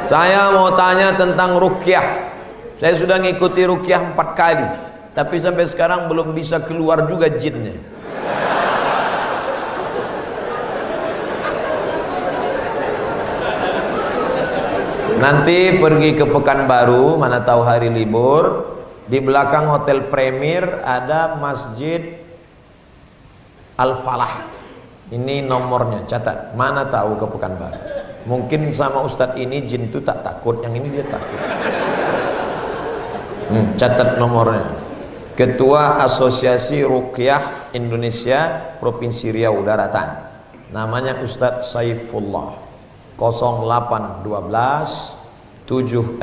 Saya mau tanya tentang ruqyah. Saya sudah ngikuti ruqyah 4 kali, tapi sampai sekarang belum bisa keluar juga jinnya. Nanti pergi ke Pekanbaru, mana tahu hari libur, di belakang Hotel Premier ada Masjid Al-Falah. Ini nomornya, catat. Mana tahu ke Pekanbaru. Mungkin sama Ustadz ini jin itu tak takut, yang ini dia takut. Catat nomornya. Ketua Asosiasi Ruqyah Indonesia Provinsi Riau Daratan. Namanya Ustadz Saifullah. 0812 768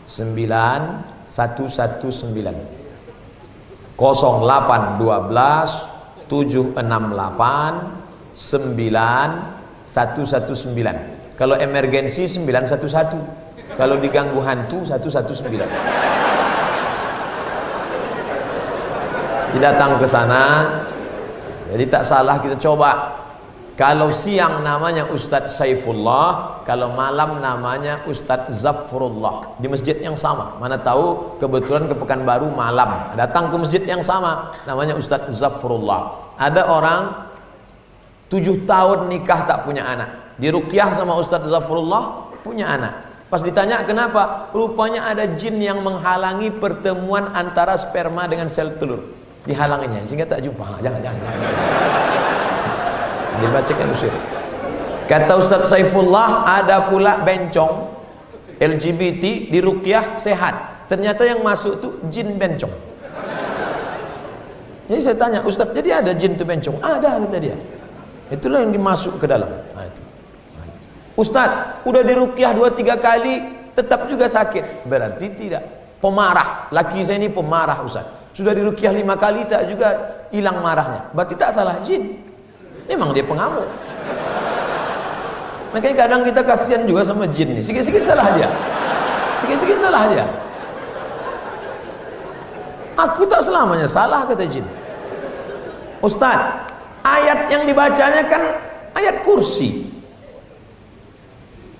9119 0812 768 9119. Kalau emergensi 911, kalau diganggu hantu 119. Datang ke sana, jadi tak salah kita coba. Kalau siang namanya Ustadz Saifullah, kalau malam namanya Ustadz Zafrullah, di masjid yang sama. Mana tahu kebetulan ke Pekanbaru malam, datang ke masjid yang sama, namanya Ustadz Zafrullah. Ada orang 7 tahun nikah tak punya anak, diruqyah sama Ustadz Zafrullah, punya anak. Pas ditanya kenapa, rupanya ada jin yang menghalangi pertemuan antara sperma dengan sel telur, dihalanginya sehingga tak jumpa. Jangan. Dibacakan usir. Kata Ustadz Saifullah, ada pula bencong LGBT di ruqyah sehat, ternyata yang masuk tuh jin bencong. Jadi saya tanya, Ustadz, jadi ada jin tuh bencong? Ada, kata dia. Itulah yang dimasuk ke dalam. Itu. Ustadz, udah di ruqyah 2-3 kali tetap juga sakit, berarti tidak. Pemarah, laki saya ini pemarah Ustadz. Sudah di ruqyah 5 kali tak juga hilang marahnya, berarti tak salah jin. Memang dia pengamuk. Makanya kadang kita kasihan juga sama jin nih. Sikit-sikit salah dia. Sikit-sikit salah dia. Aku tak selamanya salah, kata jin. Ustaz, ayat yang dibacanya kan ayat kursi.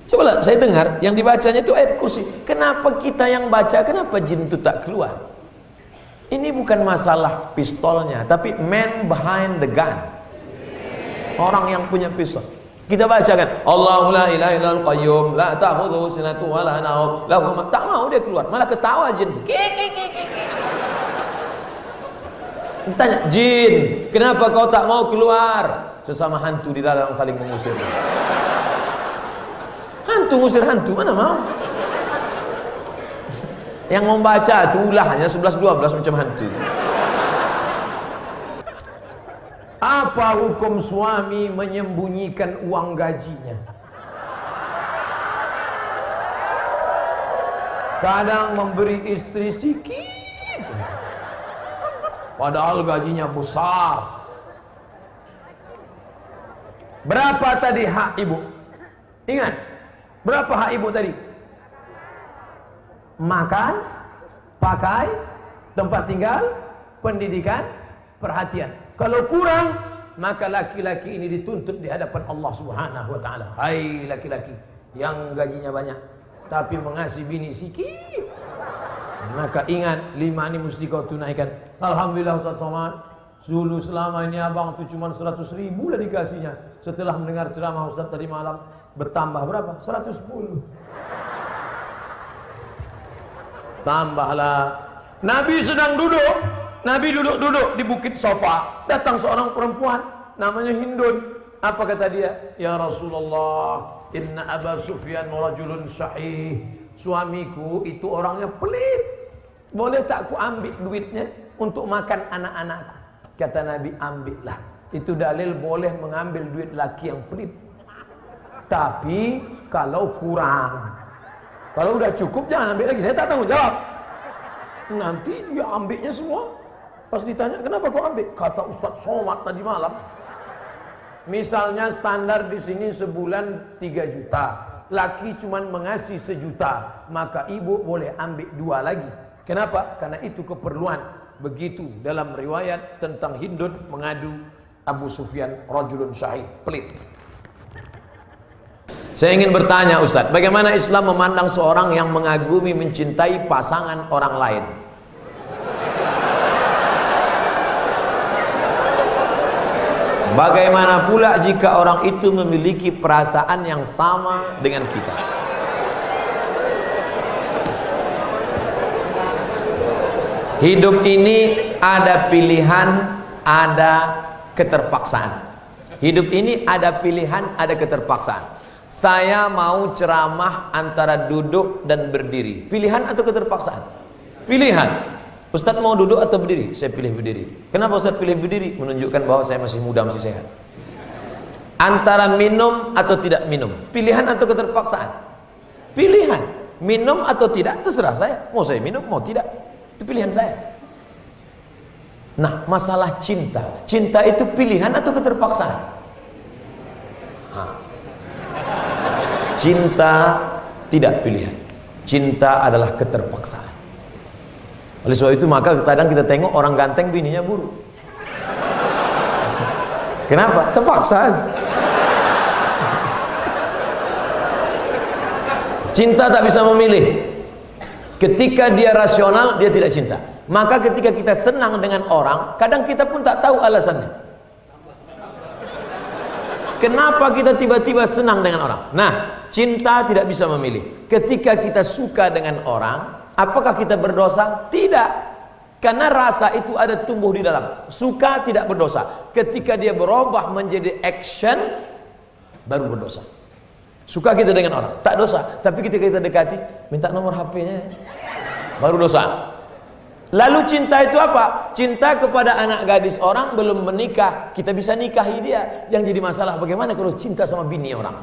Coba saya dengar yang dibacanya itu ayat kursi. Kenapa kita yang baca, kenapa jin itu tak keluar? Ini bukan masalah pistolnya, tapi man behind the gun. Orang yang punya pistol. Kita bacakan Allahu la ilaha illal qayyum la ta'khudhuhu sinatun wa la nawm lahu ma, tak mau dia keluar, malah ketawa jin. Ditanya, jin, kenapa kau tak mau keluar? Sesama hantu di dalam saling mengusir. Hantu ngusir hantu, mana mau? Yang membaca itu ulahnya 11-12 macam hantu. Apa hukum suami menyembunyikan uang gajinya? Kadang memberi istri sikit, padahal gajinya besar. Berapa tadi hak ibu? Ingat, berapa hak ibu tadi? Makan, pakai, tempat tinggal, pendidikan, perhatian. Kalau kurang, maka laki-laki ini dituntut di hadapan Allah Subhanahu wa taala. Hai laki-laki yang gajinya banyak tapi mengasihi bini sikit, maka ingat 5 ini mesti kau tunaikan. Alhamdulillah Ustaz Somad, dulu selama ini abang tuh cuma 100.000 lah dikasihnya. Setelah mendengar ceramah Ustaz tadi malam, bertambah berapa? 110. Tambahlah. Nabi sedang duduk. Nabi duduk-duduk di bukit Safa, datang seorang perempuan namanya Hindun. Apa kata dia? Ya Rasulullah, inna Aba Sufyan rajulun syahih. Suamiku itu orangnya pelit. Boleh tak aku ambil duitnya untuk makan anak-anakku? Kata Nabi, ambillah. Itu dalil boleh mengambil duit laki yang pelit. Tapi kalau kurang, kalau udah cukup jangan ambil lagi. Saya tak tanggung jawab. Nanti dia ambilnya semua. Pas ditanya, kenapa kau ambil? Kata Ustaz Somad tadi malam. Misalnya standar di sini sebulan 3 juta. Laki cuman mengasih 1 juta. Maka ibu boleh ambil 2 lagi. Kenapa? Karena itu keperluan. Begitu dalam riwayat tentang Hindun mengadu Abu Sufyan rajulun syahih, pelit. Saya ingin bertanya Ustadz, bagaimana Islam memandang seorang yang mengagumi, mencintai pasangan orang lain? Bagaimana pula jika orang itu memiliki perasaan yang sama dengan kita? Hidup ini ada pilihan, ada keterpaksaan. Hidup ini ada pilihan, ada keterpaksaan. Saya mau ceramah antara duduk dan berdiri. Pilihan atau keterpaksaan? Pilihan. Ustadz mau duduk atau berdiri? Saya pilih berdiri. Kenapa Ustadz pilih berdiri? Menunjukkan bahwa saya masih muda, masih sehat. Antara minum atau tidak minum, pilihan atau keterpaksaan? Pilihan. Minum atau tidak, terserah saya. Mau saya minum, mau tidak, itu pilihan saya. Nah, masalah cinta. Cinta itu pilihan atau keterpaksaan? Cinta tidak pilihan. Cinta adalah keterpaksaan. Oleh sebab itu maka kadang kita tengok orang ganteng bininya buruk. Kenapa? Terpaksa. Cinta tak bisa memilih. Ketika dia rasional, dia tidak cinta. Maka ketika kita senang dengan orang, kadang kita pun tak tahu alasannya. Kenapa kita tiba-tiba senang dengan orang? Nah, cinta tidak bisa memilih. Ketika kita suka dengan orang, apakah kita berdosa? Tidak. Karena rasa itu ada tumbuh di dalam. Suka tidak berdosa. Ketika dia berubah menjadi action, baru berdosa. Suka kita dengan orang, tak dosa. Tapi ketika kita dekati, minta nomor HP-nya, baru dosa. Lalu cinta itu apa? Cinta kepada anak gadis orang belum menikah, kita bisa nikahi dia. Yang jadi masalah bagaimana kalau cinta sama bini orang?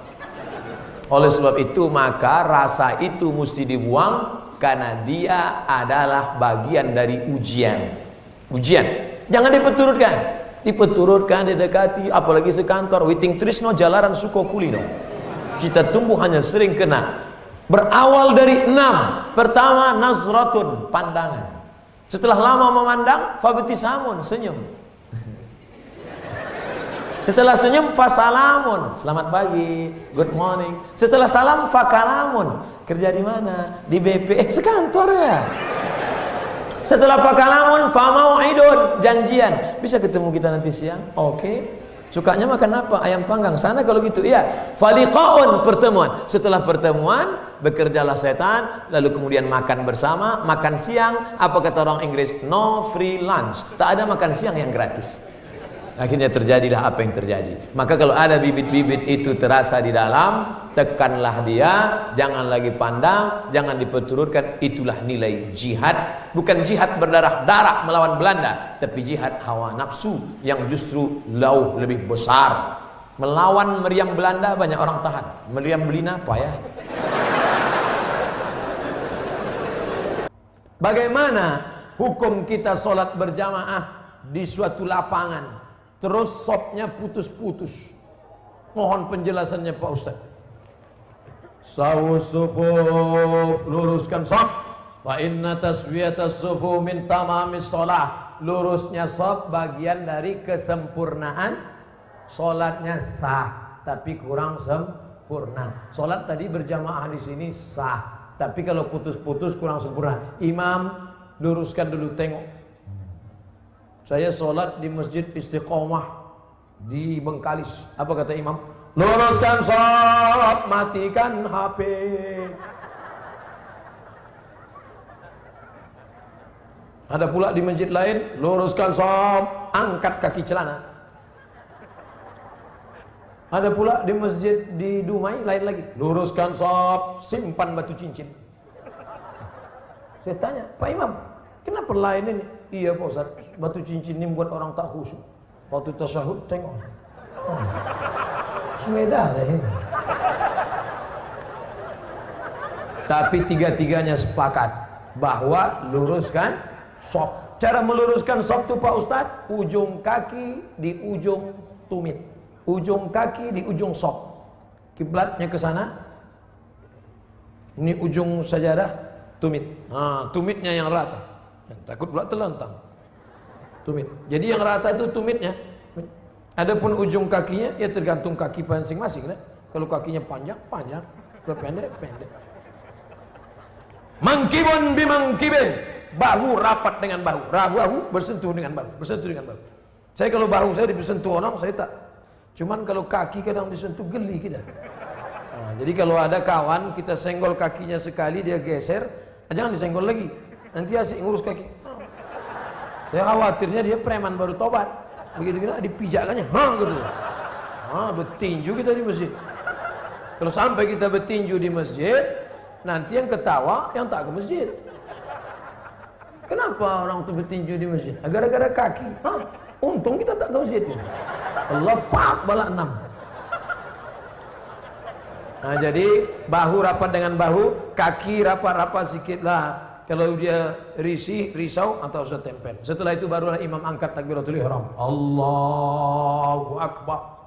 Oleh sebab itu maka rasa itu mesti dibuang, karena dia adalah bagian dari ujian. Ujian. Jangan dipeturutkan. Dipeturutkan, didekati, apalagi sekantor. Witing trisno jalaran suko kulino. Kita tumbuh hanya sering kena. Berawal dari 6. Pertama, nazratun, pandangan. Setelah lama memandang, fabtisamun, senyum. Setelah senyum, fasalamun, selamat pagi, good morning. Setelah salam, fakalamun, kerja di mana? Di BP, sekantor ya. Setelah fakalamun, famau'idun, janjian. Bisa ketemu kita nanti siang? Oke. Sukanya makan apa? Ayam panggang. Sana kalau gitu, iya. Faliqaun, pertemuan. Setelah pertemuan, bekerjalah setan, lalu kemudian makan bersama, makan siang. Apa kata orang Inggris? No free lunch. Tak ada makan siang yang gratis. Akhirnya terjadilah apa yang terjadi. Maka kalau ada bibit-bibit itu terasa di dalam, tekanlah dia, jangan lagi pandang, jangan diperturutkan. Itulah nilai jihad. Bukan jihad berdarah-darah melawan Belanda, tapi jihad hawa nafsu yang justru jauh lebih besar. Melawan meriam Belanda banyak orang tahan, meriam Belina payah. Bagaimana hukum kita sholat berjamaah di suatu lapangan, terus sopnya putus-putus? Mohon penjelasannya Pak Ustaz. Sawus sufuf, luruskan sop. Fa inna taswiyatas sufuf min tamamis sholah. Lurusnya sop bagian dari kesempurnaan. Sholatnya sah, tapi kurang sempurna. Sholat tadi berjamaah di sini sah, tapi kalau putus-putus kurang sempurna. Imam, luruskan dulu, tengok. Saya sholat di Masjid Istiqomah di Bengkalis. Apa kata imam? Luruskan shaf, matikan HP. Ada pula di masjid lain, luruskan shaf, angkat kaki celana. Ada pula di masjid di Dumai lain lagi, luruskan shaf, simpan batu cincin. Saya tanya, Pak Imam, kenapa lain ini? Iya Pak Ustaz, batu cincin ini buat orang tak khusyuk. Waktu tasyahud tengok, sudah deh. Tapi tiga-tiganya sepakat bahwa luruskan shaf. Cara meluruskan shaf itu Pak Ustaz, ujung kaki di ujung tumit, ujung kaki di ujung shaf. Kiblatnya ke sana. Ini ujung sajadah, tumit. Nah, tumitnya yang rata. Takut pula terlentang. Tumit. Jadi yang rata itu tumitnya. Adapun ujung kakinya ya tergantung kaki masing-masing. Kalau kakinya panjang, panjang. Kalau pendek, pendek. Mangkibun bimangkibin. Bahu rapat dengan bahu. Bahu bersentuh dengan bahu. Bersentuh dengan bahu. Saya kalau bahu saya disentuh orang, saya tak. Cuman kalau kaki kadang disentuh, geli kita. Nah, jadi kalau ada kawan, kita senggol kakinya sekali, dia geser, jangan disenggol lagi. Nanti asik ngurus kaki. Saya khawatirnya dia preman baru tobat. Begitu kita dipijakkannya, gitu. Bertinju kita di masjid. Kalau sampai kita bertinju di masjid, nanti yang ketawa yang tak ke masjid. Kenapa orang itu bertinju di masjid? Gara-gara kaki. Untung kita tak ke masjid. Allah pak balak 6. Nah, jadi bahu rapat dengan bahu, kaki rapat-rapat sedikit lah. Kalau dia risau atau setempel. Setelah itu barulah imam angkat takbiratul ihram. Allahu Akbar.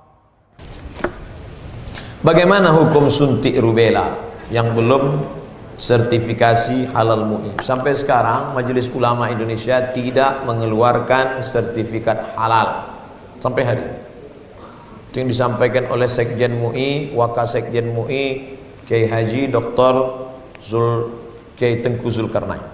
Bagaimana hukum suntik rubella yang belum sertifikasi halal MUI? Sampai sekarang Majelis Ulama Indonesia tidak mengeluarkan sertifikat halal sampai hari ini. Itu yang disampaikan oleh Sekjen MUI, Wakasekjen MUI, Kiai Haji Dr. Kiai Tengku Zulkarnain.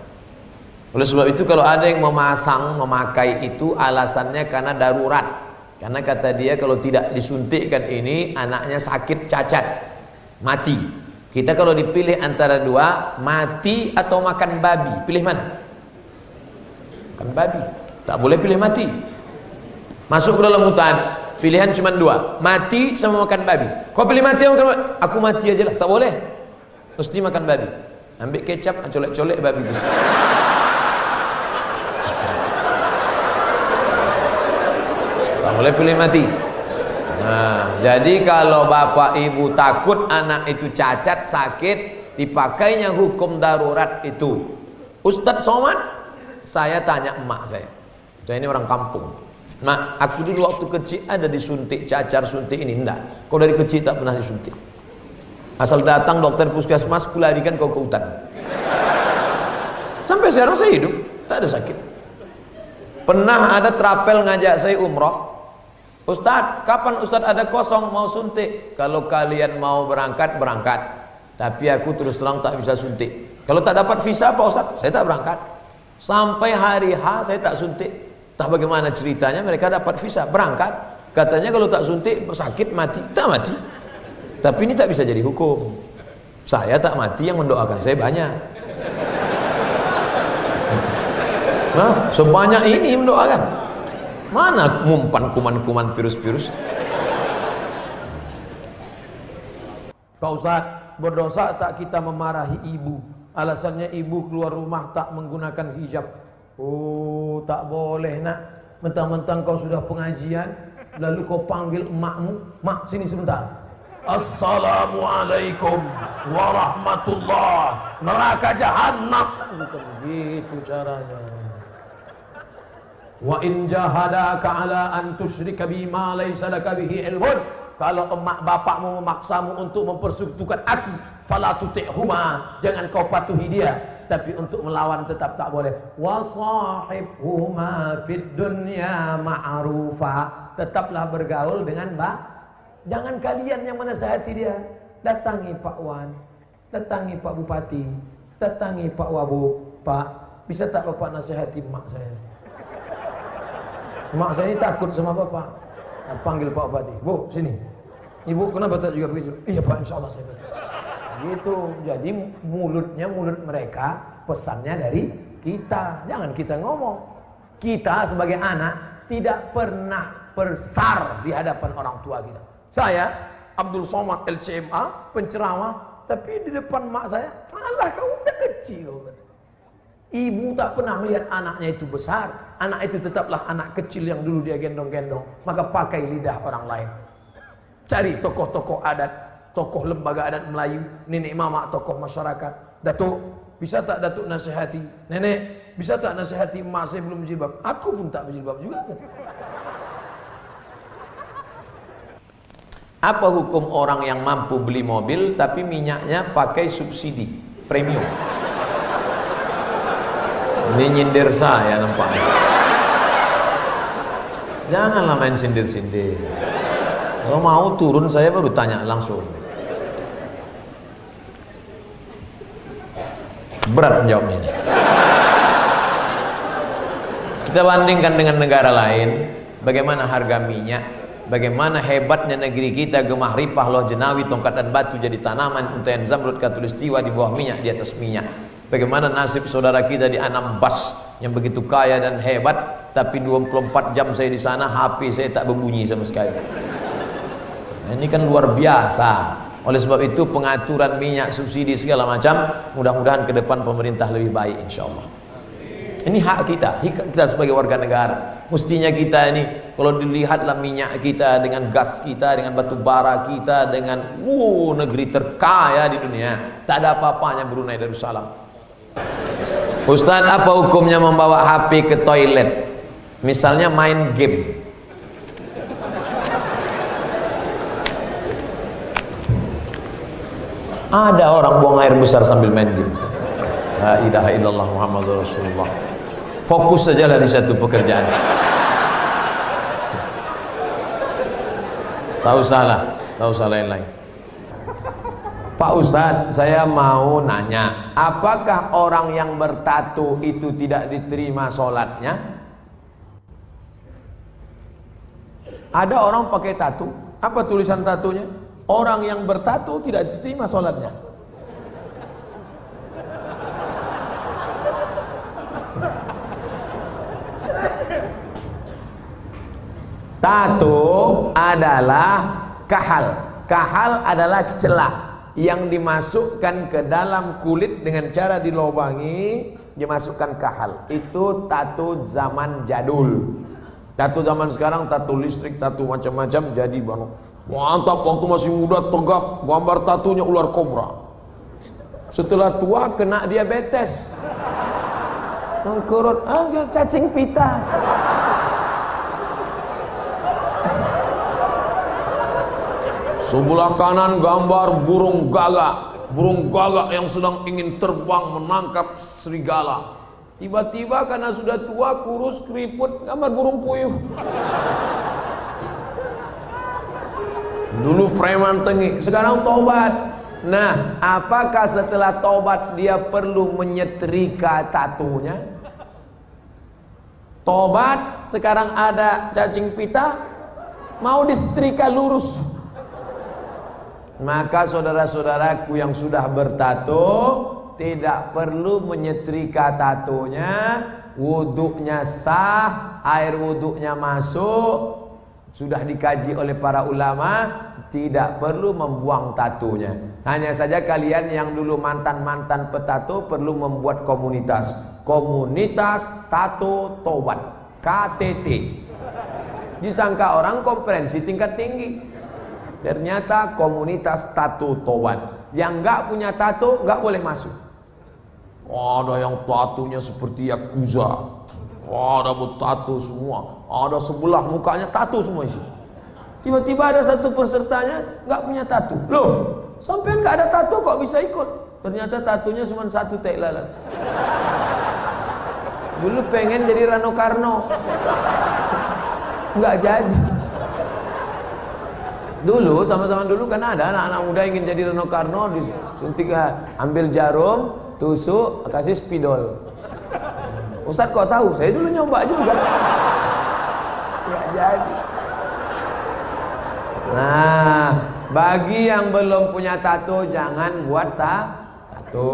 Oleh sebab itu kalau ada yang memakai itu alasannya karena darurat. Karena kata dia kalau tidak disuntikkan ini anaknya sakit, cacat, mati. Kita kalau dipilih antara dua, mati atau makan babi, pilih mana? Makan babi. Tak boleh pilih mati. Masuk ke dalam hutan, pilihan cuma dua, mati sama makan babi. Kau pilih mati atau makan babi? Aku mati aja lah, tak boleh. Mesti makan babi. Ambil kecap, colek-colek babi itu. Tak boleh pilih mati. Nah, jadi kalau bapak ibu takut anak itu cacat, sakit, dipakainya hukum darurat itu. Ustadz Somad, saya tanya emak saya ini orang kampung. Mak, aku dulu waktu kecil ada disuntik cacar, suntik ini enggak. Kau dari kecil tak pernah disuntik. Asal datang dokter puskesmas, kularikan kau ke hutan. Sampai sekarang saya hidup, tak ada sakit. Pernah ada trapel ngajak saya umroh. Ustadz, kapan Ustadz ada kosong mau suntik? Kalau kalian mau berangkat, berangkat. Tapi aku terus terang tak bisa suntik. Kalau tak dapat visa Pak Ustadz, saya tak berangkat. Sampai hari H saya tak suntik. Tak bagaimana ceritanya mereka dapat visa, berangkat. Katanya kalau tak suntik sakit mati, tak mati. Tapi ini tak bisa jadi hukum. Saya tak mati, yang mendoakan saya banyak. Nah, sebanyak ini mendoakan. Mana mumpan kuman-kuman virus-virus? Pak Ustadz, berdosa tak kita memarahi ibu? Alasannya ibu keluar rumah tak menggunakan hijab. Oh, tak boleh nak. Mentang-mentang kau sudah pengajian, lalu kau panggil emakmu, mak sini sebentar. Assalamualaikum warahmatullah, neraka jahanam. Bukan begitu caranya. Wa in jahadaka ala an tusyrika bima laysa laka bihi ilmun. Kalau emak bapakmu memaksamu untuk mempersekutukan aku, fala tuti'huma, jangan kau patuhi dia. Tapi untuk melawan tetap tak boleh. Wa sahibhuma fid dunya ma'rufa, tetaplah bergaul dengan jangan kalian yang menasihati dia. Datangi Pak Wan, datangi Pak Bupati, datangi Pak Wabub. Pak, bisa tak Bapak nasihati mak saya? Mak saya ini takut sama Bapak. Panggil Pak Bupati, Bu sini. Ibu kenapa tak juga begitu? Iya Pak, insya Allah saya begitu. Gitu. Jadi mulutnya mulut mereka, pesannya dari kita. Jangan kita ngomong. Kita sebagai anak tidak pernah bersar di hadapan orang tua kita. Saya Abdul Somad LCMA, penceramah, tapi di depan mak saya, alah kau udah kecil. Ibu tak pernah melihat anaknya itu besar. Anak itu tetaplah anak kecil yang dulu dia gendong-gendong. Maka pakai lidah orang lain. Cari tokoh-tokoh adat, tokoh lembaga adat Melayu, nenek mama, tokoh masyarakat. Datuk, bisa tak Datuk nasihati? Nenek, bisa tak nasihati emak saya belum berjilbab? Aku pun tak berjilbab juga. Apa hukum orang yang mampu beli mobil tapi minyaknya pakai subsidi premium? Ini nyindir saya nampaknya. Janganlah main sindir-sindir. Kalau mau turun saya baru tanya langsung. Berat menjawabnya ini. Kita bandingkan dengan negara lain, bagaimana harga minyak, bagaimana hebatnya negeri kita, gemah ripah, loh jenawi, tongkat dan batu jadi tanaman, untayan zamrud, katulistiwa di bawah minyak, di atas minyak. Bagaimana nasib saudara kita di Anambas yang begitu kaya dan hebat, tapi 24 jam saya di sana, HP saya tak berbunyi sama sekali. Nah, ini kan luar biasa. Oleh sebab itu pengaturan minyak, subsidi segala macam, mudah-mudahan ke depan pemerintah lebih baik insyaallah. Ini hak kita sebagai warga negara. Mestinya kita ini, kalau dilihatlah minyak kita dengan gas kita, dengan batu bara kita, dengan negeri terkaya di dunia, tak ada apa-apanya Brunei Darussalam. Ustaz, apa hukumnya membawa HP ke toilet? Misalnya main game. Ada orang buang air besar sambil main game. La ilaha illallah Muhammadur Rasulullah. Fokus sajalah di satu pekerjaan. Tak usah lain-lain. Pak Ustadz, saya mau nanya, apakah orang yang bertato itu tidak diterima sholatnya? Ada orang pakai tato. Apa tulisan tatonya? Orang yang bertato tidak diterima sholatnya. Tato adalah kahal. Kahal adalah celah yang dimasukkan ke dalam kulit dengan cara dilobangi, dimasukkan kahal. Itu tato zaman jadul. Tato zaman sekarang, tato listrik, tato macam-macam jadi mantap. Waktu masih muda tegap, gambar tatonya ular kobra. Setelah tua kena diabetes, mengkurut, cacing pita. Sebelah kanan gambar burung gagak yang sedang ingin terbang menangkap serigala. Tiba-tiba karena sudah tua, kurus, keriput, gambar burung puyuh. Dulu preman tengik, sekarang tobat. Nah, apakah setelah tobat dia perlu menyetrika tatonya? Tobat, sekarang ada cacing pita, mau disetrika lurus. Maka saudara-saudaraku yang sudah bertato tidak perlu menyetrika tatonya, wuduknya sah, air wuduknya masuk, sudah dikaji oleh para ulama, tidak perlu membuang tatonya. Hanya saja kalian yang dulu mantan-mantan petato perlu membuat komunitas tato tobat, KTT. Disangka orang konferensi tingkat tinggi. Ternyata komunitas tato tobat. Yang nggak punya tato nggak boleh masuk. Ada yang tatonya seperti Yakuza, ada bertato semua, ada sebelah mukanya tato semua isi. Tiba-tiba ada satu pesertanya nggak punya tato. Loh, sampean nggak ada tato kok bisa ikut? Ternyata tatonya cuma satu tek lalat. Dulu pengen jadi Rano Karno, nggak jadi. Dulu sama-sama dulu kan ada anak-anak muda ingin jadi Rano Karno, disuntik, ambil jarum, tusuk, kasih spidol. Ustaz kok tahu? Saya dulu nyoba juga. Nggak jadi. Nah, bagi yang belum punya tato jangan buat tato.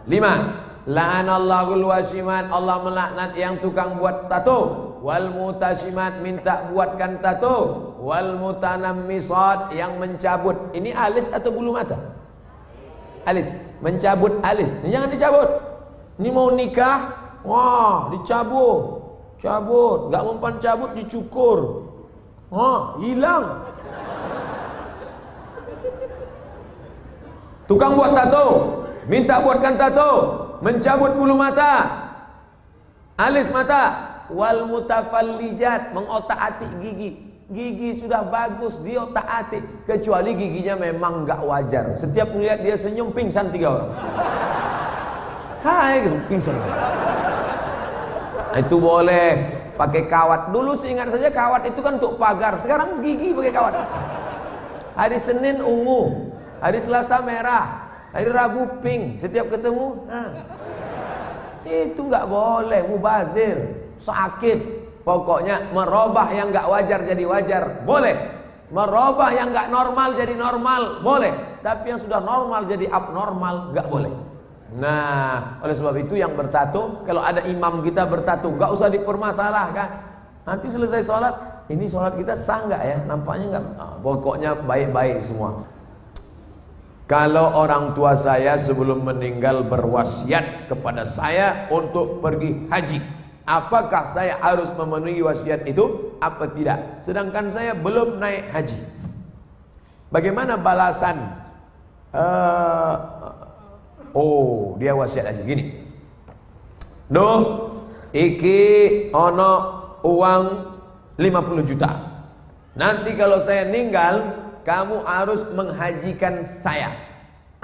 5. La'anallahul wasimat, Allah melaknat yang tukang buat tato. Wal mutasimat, minta buatkan tato. Wal mutanammisat, yang mencabut. Ini alis atau bulu mata? Alis, mencabut alis. Ini jangan dicabut. Ini mau nikah, wah cabut, gak mempan cabut dicukur, hilang. Tukang buat tato, minta buatkan tato, mencabut bulu mata, alis mata. Wal mutafallijat, mengotak-atik gigi sudah bagus diotak-atik, kecuali giginya memang nggak wajar. Setiap melihat dia senyum pingsan 3 orang. Hai, pingsan. Itu boleh pakai kawat. Dulu seingat saja kawat itu kan untuk pagar, sekarang gigi pakai kawat. Hari Senin ungu, hari Selasa merah, Hari Rabu pink setiap ketemu. Itu nggak boleh, mubazir, sakit. Pokoknya merubah yang nggak wajar jadi wajar, boleh. Merubah yang nggak normal jadi normal, boleh. Tapi yang sudah normal jadi abnormal, nggak boleh. Nah, oleh sebab itu yang bertato, kalau ada imam kita bertato, nggak usah dipermasalahkan. Nanti selesai sholat, ini sholat kita sah nggak ya? Nampaknya nggak. Pokoknya baik-baik semua. Kalau orang tua saya sebelum meninggal berwasiat kepada saya untuk pergi haji, apakah saya harus memenuhi wasiat itu apa tidak? Sedangkan saya belum naik haji. Bagaimana balasan? Dia wasiat haji gini. Duh, iki ono uang 50 juta. Nanti kalau saya meninggal, kamu harus menghajikan saya.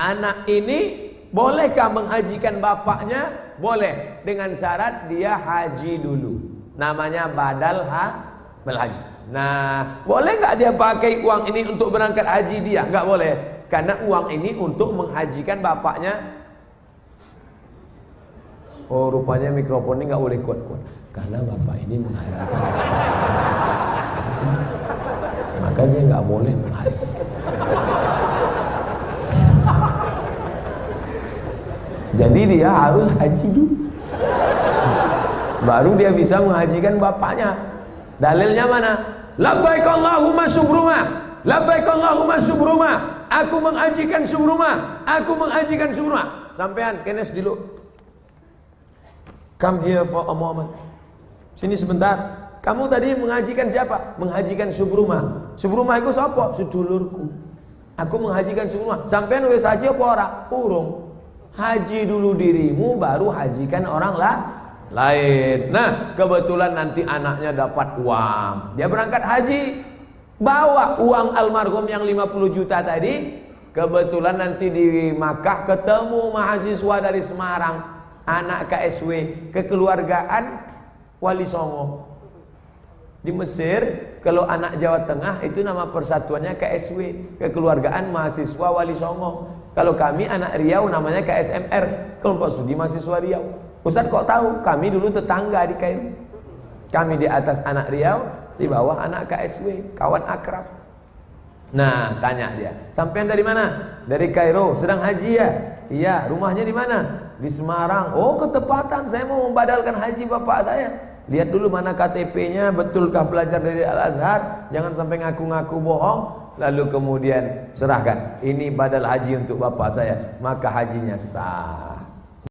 Anak ini bolehkah menghajikan bapaknya? Boleh, dengan syarat dia haji dulu. Namanya badal haji. Nah, boleh nggak dia pakai uang ini untuk berangkat haji dia? Nggak boleh, karena uang ini untuk menghajikan bapaknya. Oh, rupanya mikrofon ini nggak boleh kuat-kuat, karena bapak ini menghajikan. Makanya nggak boleh menghaji. Jadi dia harus haji dulu, baru dia bisa menghajikan bapaknya. Dalilnya mana? Labbaik Allahumma subruma, labbaik Allahumma subruma. Aku menghajikan subruma, aku menghajikan subruma. Sampean kenes dulu. Come here for a moment. Sini sebentar. Kamu tadi menghajikan siapa? Menghajikan Subruma. Subruma itu siapa? Sedulurku. Aku menghajikan Subruma. Sampean wis haji apa ora? Urung. Haji dulu dirimu, baru hajikan orang lain. Nah, kebetulan nanti anaknya dapat uang, dia berangkat haji, bawa uang almarhum yang 50 juta tadi. Kebetulan nanti di Makkah ketemu mahasiswa dari Semarang, anak KSW, kekeluargaan Wali Songo. Di Mesir, kalau anak Jawa Tengah itu nama persatuannya KSW, kekeluargaan mahasiswa Wali Songo. Kalau kami anak Riau namanya KSMR, kelompok studi mahasiswa Riau. Ustaz kok tahu? Kami dulu tetangga di Kairo. Kami di atas anak Riau, di bawah anak KSW, kawan akrab. Nah, tanya dia, sampean dari mana? Dari Kairo, sedang haji ya? Iya, rumahnya di mana? Di Semarang. Oh, ketepatan, saya mau membadalkan haji bapak saya. Lihat dulu mana KTP-nya, betulkah belajar dari Al-Azhar, jangan sampai ngaku-ngaku bohong. Lalu kemudian serahkan, ini badal haji untuk bapak saya, maka hajinya sah.